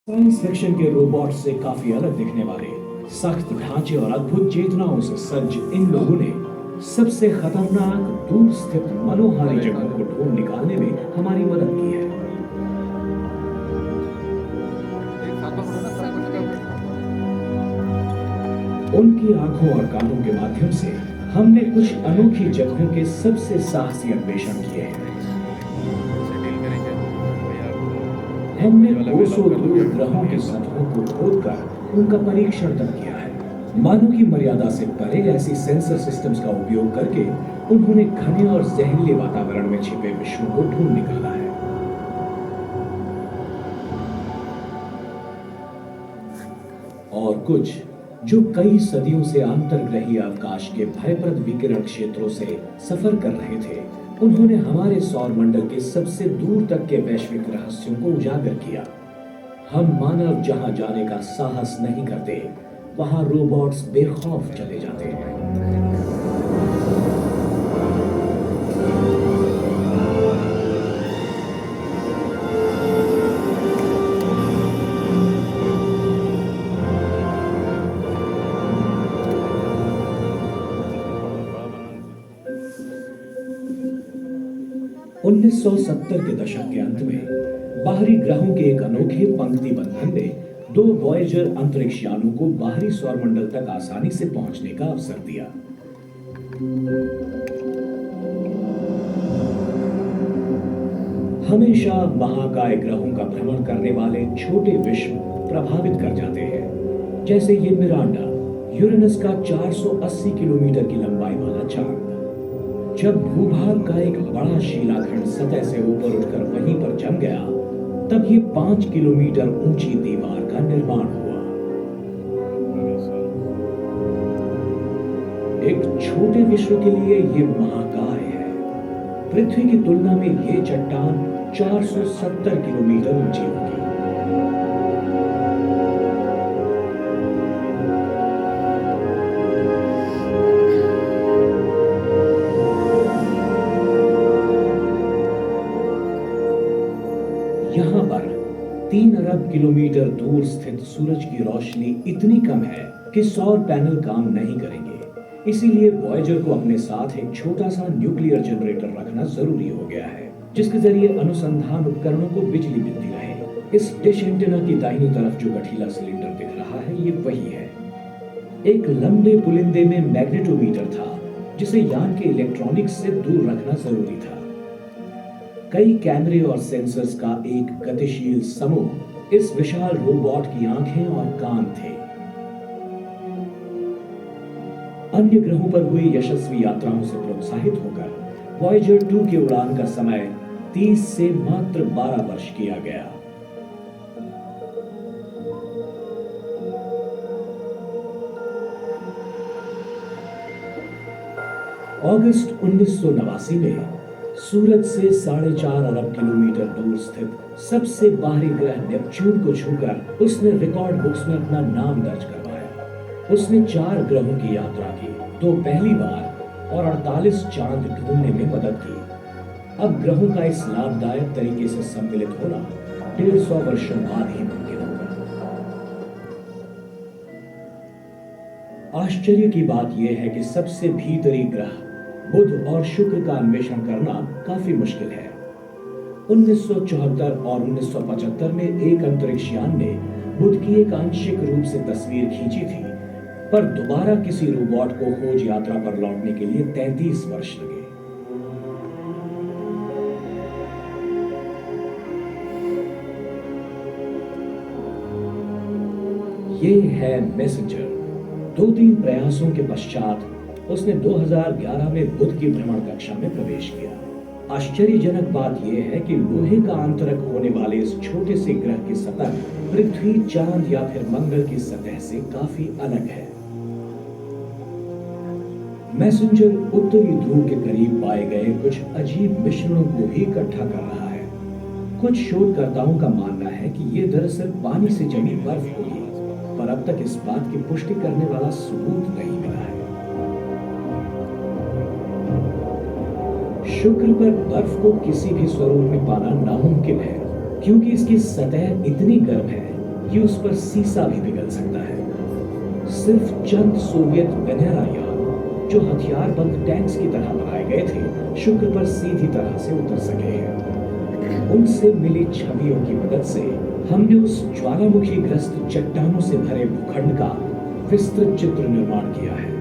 Science fiction के robot से काफी अलग दिखने वाले सख्त ढांचे और अद्भुत चेतनाओं से सज्ज इन लोगों ने सबसे खतरनाक दूर स्थित मनोहारी जगहों को ढूंढ निकालने में हमारी मदद की है। उनकी आंखों और कानों के माध्यम से हमने कुछ अनोखी जगहों के सबसे साहसी अन्वेषण किए हैं। हमने 200 दूर ग्रहों के सतहों को खोदकर उनका परीक्षण तक किया है। मानव की मर्यादा से परे ऐसी सेंसर सिस्टम्स का उपयोग करके उन्होंने घने और जहरीले वातावरण में छिपे विश्वों को ढूंढ निकाला है। और कुछ जो कई सदियों से अंतर्ग्रहीय अवकाश के भयप्रद विकिरण क्षेत्रों से सफर कर रहे थे, उन्होंने हमारे सौर मंडल के सबसे दूर तक के वैश्विक रहस्यों को उजागर किया। हम मानव जहां जाने का साहस नहीं करते, वहां रोबोट्स बेखौफ चले जाते हैं। 1970 के दशक के अंत में बाहरी ग्रहों के एक अनोखे पंक्ति बंधन ने 2 वॉयेजर अंतरिक्ष यानों को बाहरी सौरमंडल तक आसानी से पहुंचने का अवसर दिया। हमेशा महाकाय ग्रहों का भ्रमण करने वाले छोटे विश्व प्रभावित कर जाते हैं, जैसे ये मिरांडा, यूरेनस का 480 किलोमीटर की लंबाई वाला चांद। जब भूभाग का एक बड़ा शिलाखंड सतह से ऊपर उठकर वहीं पर जम गया, तब ये 5 किलोमीटर ऊंची दीवार का निर्माण हुआ। एक छोटे विश्व के लिए ये महाकाय है। पृथ्वी की तुलना में ये चट्टान 470 किलोमीटर ऊंची होगी। यहाँ पर 3 अरब किलोमीटर दूर स्थित सूरज की रोशनी इतनी कम है कि सौर पैनल काम नहीं करेंगे। इसीलिए वॉयेजर को अपने साथ एक छोटा सा न्यूक्लियर जनरेटर रखना जरूरी हो गया है, जिसके जरिए अनुसंधान उपकरणों को बिजली मिलती रहे। इस डिश एंटेना की दाहिनी तरफ जो गठीला सिलेंडर दिख रहा है, ये वही है। एक लंबे पुलिंदे में मैग्नेटोमीटर था, जिसे यान के इलेक्ट्रॉनिक्स से दूर रखना जरूरी था। कई कैमरे और सेंसर्स का एक गतिशील समूह इस विशाल रोबोट की आंखें और कान थे। अन्य ग्रहों पर हुई यशस्वी यात्राओं से प्रोत्साहित होकर वॉयेजर 2 की उड़ान का समय 30 से मात्र 12 वर्ष किया गया। अगस्त 1989 में सूरज से 4.5 अरब किलोमीटर दूर स्थित सबसे बाहरी ग्रह नेपच्यून को छूकर उसने रिकॉर्ड बुक्स में अपना नाम दर्ज करवाया। उसने 4 ग्रहों की यात्रा की, 2 पहली बार और 48 चांद ढूंढने में मदद की। अब ग्रहों का इस लाभदायक तरीके से सम्मिलित होना 150 वर्षों बाद ही मुमकिन होगा। आश्चर्य की बात यह है कि सबसे भीतरी ग्रह बुध और शुक्र का अन्वेषण करना काफी मुश्किल है। 1974 और 1975 में एक अंतरिक्ष यान ने बुध की एक आंशिक रूप से तस्वीर खींची थी, पर दोबारा किसी रोबोट को खोज यात्रा पर लौटने के लिए 33 वर्ष लगे। ये है मैसेंजर। 2-3 प्रयासों के पश्चात उसने 2011 में बुध की भ्रमण कक्षा में प्रवेश किया। आश्चर्यजनक बात यह है कि लोहे का आंतरक होने वाले इस छोटे से ग्रह की सतह पृथ्वी, चांद या फिर मंगल की सतह से काफी अलग है। मैसेंजर उत्तरी ध्रुव के करीब पाए गए कुछ अजीब मिश्रणों को भी इकट्ठा कर रहा है। कुछ शोधकर्ताओं का मानना है कि ये दरअसल पानी से जमी बर्फ होगी, पर अब तक इस बात की पुष्टि करने वाला सबूत नहीं मिला है। शुक्र पर बर्फ को किसी भी स्वरूप में पाना नामुमकिन है, क्योंकि इसकी सतह इतनी गर्म है कि उस पर सीसा भी पिघल सकता है। सिर्फ चंद सोवियत वेनेरा यान जो हथियारबंद टैंक्स की तरह बनाए गए थे, शुक्र पर सीधी तरह से उतर सके हैं। उनसे मिली छवियों की मदद से हमने उस ज्वालामुखी ग्रस्त चट्टानों से भरे भूखंड का विस्तृत चित्र निर्माण किया है।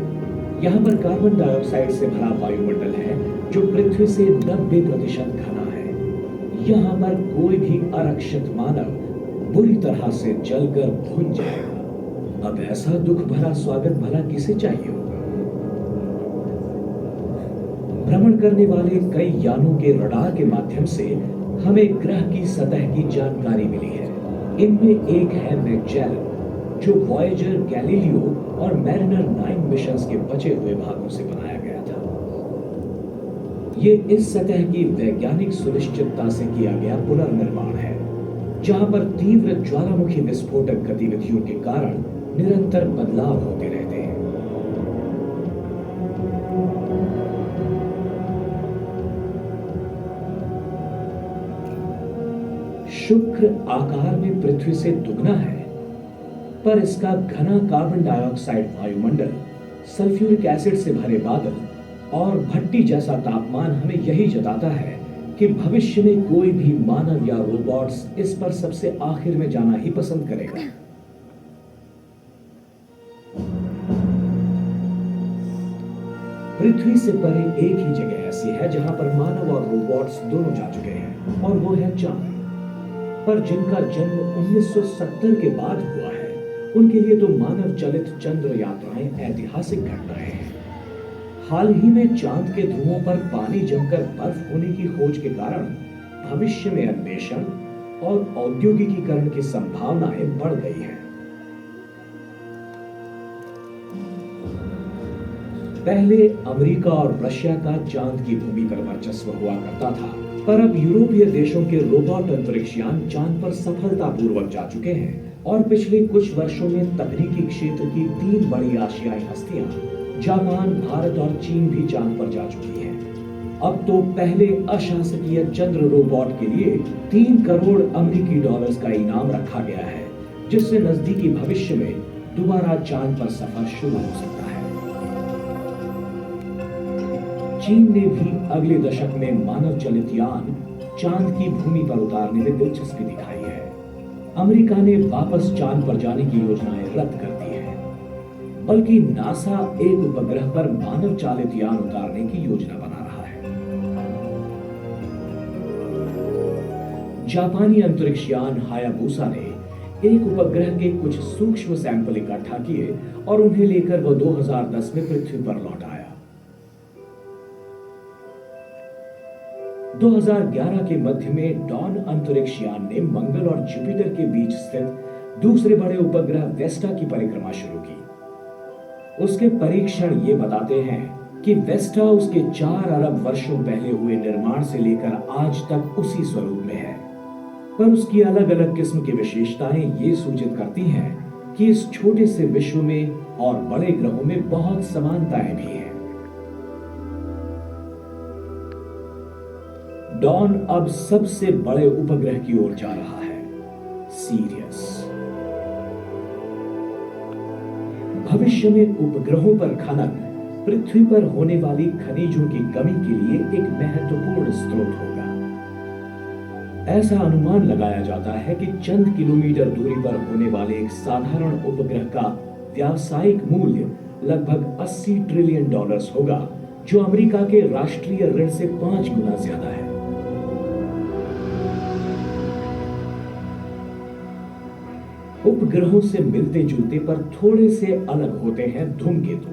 यहाँ पर कार्बन डाइऑक्साइड से भरा वायुमंडल है जो पृथ्वी से 90% घना है। यहाँ पर कोई भी अरक्षित मानव बुरी तरह से जलकर भुन जाएगा। अब ऐसा दुख भरा स्वागत भला किसे चाहिए होगा। भ्रमण करने वाले कई यानों के रडार के माध्यम से हमें ग्रह की सतह की जानकारी मिली है। इनमें एक है मैगेलन, जो वॉयेजर, गैलीलियो और मैरिनर 9 मिशंस के बचे हुए भागों से बनाया गया था। ये इस सतह की वैज्ञानिक सुनिश्चितता से किया गया पुनर्निर्माण है, जहां पर तीव्र ज्वालामुखी विस्फोटक गतिविधियों के कारण निरंतर बदलाव होते रहते हैं। शुक्र आकार में पृथ्वी से दुगना है, पर इसका घना कार्बन डाइऑक्साइड वायुमंडल, सल्फ्यूरिक एसिड से भरे बादल और भट्टी जैसा तापमान हमें यही जताता है कि भविष्य में कोई भी मानव या रोबोट्स इस पर सबसे आखिर में जाना ही पसंद करेगा। पृथ्वी से परे एक ही जगह ऐसी है जहां पर मानव और रोबोट्स दोनों जा चुके हैं, और वो है चांद पर, जिनका जन्म 1970 के बाद हुआ है। उनके लिए तो मानव चलित चंद्र यात्राएं ऐतिहासिक घटनाएं हैं। हाल ही में चांद के ध्रुवों पर पानी जमकर बर्फ होने की खोज के कारण भविष्य में अन्वेषण और औद्योगिकीकरण की संभावनाएं बढ़ गई हैं। पहले अमेरिका और रशिया का चांद की भूमि पर वर्चस्व हुआ करता था, पर अब यूरोपीय देशों के रोबोट अंतरिक्षयान चांद पर सफलतापूर्वक जा चुके हैं, और पिछले कुछ वर्षों में तकनीकी क्षेत्र की 3 बड़ी आशियाई हस्तियां जापान, भारत और चीन भी चांद पर जा चुकी हैं। अब तो पहले अशासकीय चंद्र रोबोट के लिए 3 करोड़ अमेरिकी डॉलर्स का इनाम रखा गया है, जिससे नजदीकी भविष्य में दोबारा चांद पर सफर शुरू हो सकता है। चीन ने भी अगले दशक में मानव चलित यान चांद की भूमि पर उतारने में दिलचस्पी दिखाई है। अमेरिका ने वापस चांद पर जाने की योजनाएं रद्द कर दी है, बल्कि नासा एक उपग्रह पर मानव चालित यान उतारने की योजना बना रहा है। जापानी अंतरिक्ष यान हायाबुसा ने एक उपग्रह के कुछ सूक्ष्म सैंपल इकट्ठा किए और उन्हें लेकर वह 2010 में पृथ्वी पर लौट आया। 2011 के मध्य में डॉन अंतरिक्ष यान ने मंगल और जुपिटर के बीच स्थित दूसरे बड़े उपग्रह वेस्टा की परिक्रमा शुरू की। उसके परीक्षण ये बताते हैं कि वेस्टा उसके 4 अरब वर्षों पहले हुए निर्माण से लेकर आज तक उसी स्वरूप में है, पर उसकी अलग अलग किस्म की विशेषताएं ये सूचित करती हैं कि इस छोटे से विश्व में और बड़े ग्रहों में बहुत समानताएं भी हैं। डॉन अब सबसे बड़े उपग्रह की ओर जा रहा है, सीरियस। भविष्य में उपग्रहों पर खनन पृथ्वी पर होने वाली खनिजों की कमी के लिए एक महत्वपूर्ण स्रोत होगा। ऐसा अनुमान लगाया जाता है कि चंद किलोमीटर दूरी पर होने वाले एक साधारण उपग्रह का व्यावसायिक मूल्य लगभग $80 ट्रिलियन होगा, जो अमेरिका के राष्ट्रीय ऋण से 5 गुना ज्यादा है। उपग्रहों से मिलते जुलते पर थोड़े से अलग होते हैं धूमकेतु।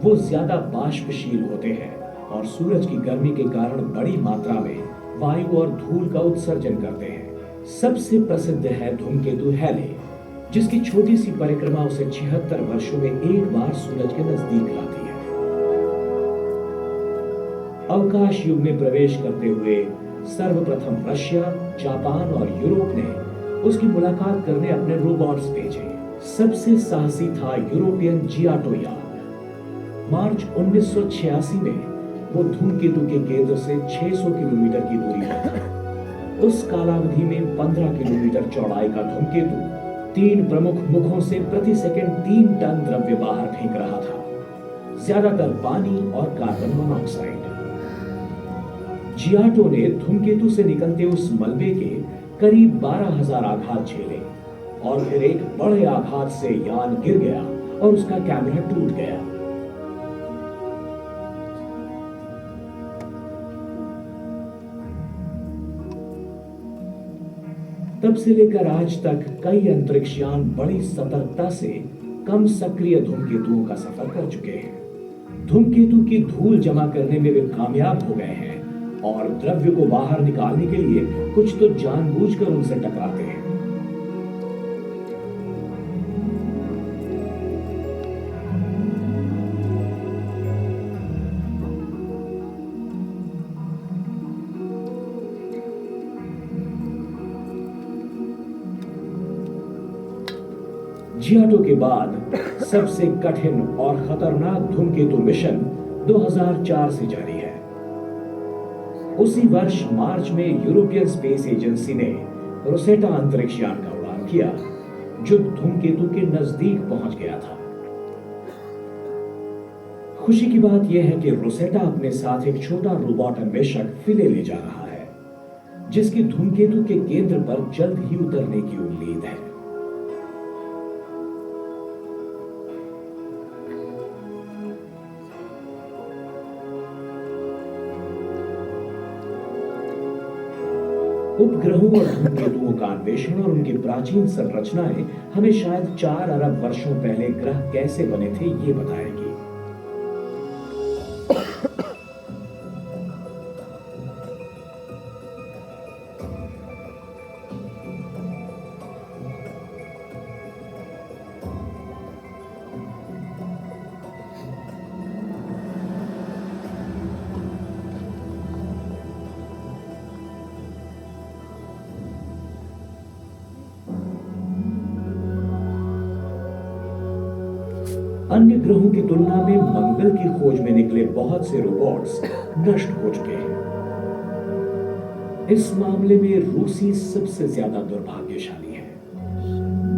वो ज्यादा बाष्पशील होते हैं और सूरज की गर्मी के कारण बड़ी मात्रा में वायु और धूल का उत्सर्जन करते हैं। सबसे प्रसिद्ध है धूमकेतु हैले, जिसकी छोटी सी परिक्रमा उसे 76 वर्षों में एक बार सूरज के नजदीक लाती है। अवकाश युग में प्रवेश करते हुए सर्वप्रथम रशिया, जापान और यूरोप ने उसकी मुलाकात करने अपने रोबोट्स भेजे। सबसे साहसी था यूरोपियन जियाटो यान। मार्च 1986 में वो धूमकेतु के केंद्र से 600 किलोमीटर की दूरी पर था। उस कालावधि में 15 किलोमीटर चौड़ाई का धूमकेतु 3 प्रमुख मुखों से प्रति सेकंड 3 टन द्रव्य बाहर फेंक रहा था, ज्यादातर पानी और कार्बन मोनोऑक्साइड। जियाटो ने धूमकेतु से निकलते उस मलबे के करीब 12,000 आघात झेले और फिर एक बड़े आघात से यान गिर गया और उसका कैमरा टूट गया। तब से लेकर आज तक कई अंतरिक्ष यान बड़ी सतर्कता से कम सक्रिय धूमकेतुओं का सफर कर चुके हैं। धूमकेतु की धूल जमा करने में वे कामयाब हो गए हैं और द्रव्य को बाहर निकालने के लिए कुछ तो जानबूझकर उनसे टकराते हैं। जियाटो के बाद सबसे कठिन और खतरनाक धूमकेतु मिशन 2004 से जारी है। उसी वर्ष मार्च में यूरोपियन स्पेस एजेंसी ने रोसेटा अंतरिक्ष यान का उड़ान किया, जो धूमकेतु के नजदीक पहुंच गया था। खुशी की बात यह है कि रोसेटा अपने साथ एक छोटा रोबोट अन्वेषक फिले ले जा रहा है, जिसकी धूमकेतु के केंद्र पर जल्द ही उतरने की उम्मीद है। उपग्रहों और धूमकेतुओं का अन्वेषण और उनकी प्राचीन संरचनाएं हमें शायद 4 अरब वर्षों पहले ग्रह कैसे बने थे ये बताएगी। अन्य ग्रहों की तुलना में मंगल की खोज में निकले बहुत से रोबोट्स नष्ट हो चुके हैं। इस मामले में रूसी सबसे ज्यादा दुर्भाग्यशाली है।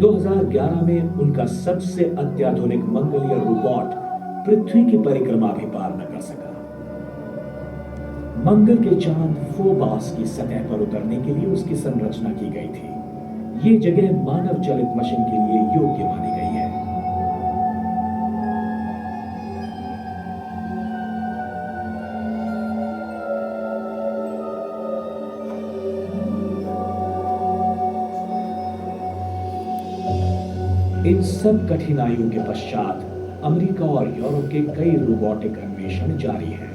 2011 में उनका सबसे अत्याधुनिक मंगलीय रोबोट पृथ्वी की परिक्रमा भी पार न कर सका। मंगल के चांद फोबास की सतह पर उतरने के लिए उसकी संरचना की गई थी। ये जगह मानव चलित मशीन के लिए योग्य मानी गई है। इन सब कठिनाइयों के पश्चात अमेरिका और यूरोप के कई रोबोटिक अन्वेषण जारी हैं।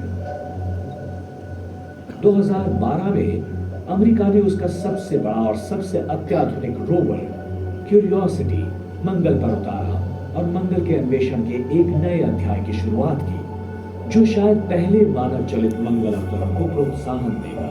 2012 में अमेरिका ने उसका सबसे बड़ा और सबसे अत्याधुनिक रोवर क्यूरियोसिटी मंगल पर उतारा और मंगल के अन्वेषण के एक नए अध्याय की शुरुआत की, जो शायद पहले मानव चलित मंगल अवतरण को प्रोत्साहन देगा।